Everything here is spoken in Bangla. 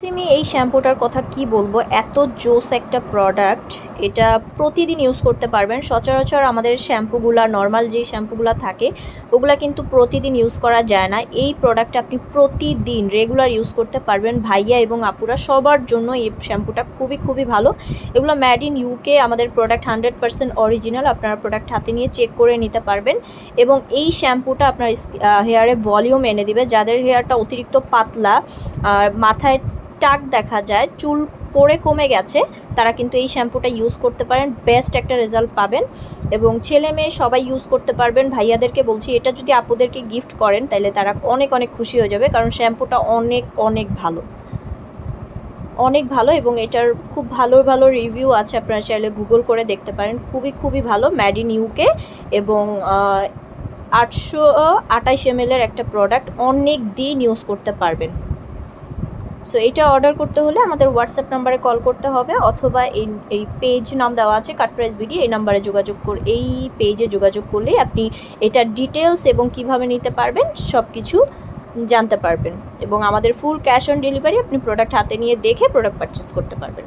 সিমি এই শ্যাম্পুটার কথা কি বলবো, এত জোস একটা প্রোডাক্ট। এটা প্রতিদিন ইউজ করতে পারবেন। সচরাচর আমাদের শ্যাম্পুগুলা, নর্মাল যে শ্যাম্পুগুলা থাকে ওগুলা কিন্তু প্রতিদিন ইউজ করা যায় না। এই প্রোডাক্টটা আপনি প্রতিদিন রেগুলার ইউজ করতে পারবেন। ভাইয়া এবং আপুরা সবার জন্য এই শ্যাম্পুটা খুবই খুবই ভালো। এগুলো মেড ইন ইউকে, আমাদের প্রোডাক্ট 100% অরিজিনাল। আপনারা প্রোডাক্ট হাতে নিয়ে চেক করে নিতে পারবেন। এবং এই শ্যাম্পুটা আপনার হেয়ারে ভলিউম এনে দিবে। যাদের হেয়ারটা অতিরিক্ত পাতলা আর মাথায় টাক দেখা যায়, চুল পড়ে কমে গেছে, তারা কিন্তু এই শ্যাম্পুটা ইউজ করতে পারেন। বেস্ট একটা রেজাল্ট পাবেন এবং ছেলে মেয়ে সবাই ইউজ করতে পারবেন। ভাইয়াদেরকে বলছি, এটা যদি আপুদেরকে গিফট করেন তাহলে তারা অনেক অনেক খুশি হয়ে যাবে, কারণ শ্যাম্পুটা অনেক অনেক ভালো, অনেক ভালো। এবং এটার খুব ভালো ভালো রিভিউ আছে, আপনারা চাইলে গুগল করে দেখতে পারেন। খুবই খুবই ভালো, মেড ইন ইউকে এবং 828 ml একটা প্রোডাক্ট, অনেক দিন ইউজ করতে পারবেন। সো এটা অর্ডার করতে হলে আমাদের হোয়াটসঅ্যাপ নাম্বারে কল করতে হবে, অথবা এই পেজ নাম দেওয়া আছে কাট প্রাইস বিডি, এই নাম্বারে এই পেজে যোগাযোগ করলেই আপনি এটার ডিটেলস এবং কিভাবে নিতে পারবেন সব কিছু জানতে পারবেন। এবং আমাদের ফুল ক্যাশ অন ডেলিভারি, আপনি প্রোডাক্ট হাতে নিয়ে দেখে প্রোডাক্ট পারচেস করতে পারবেন।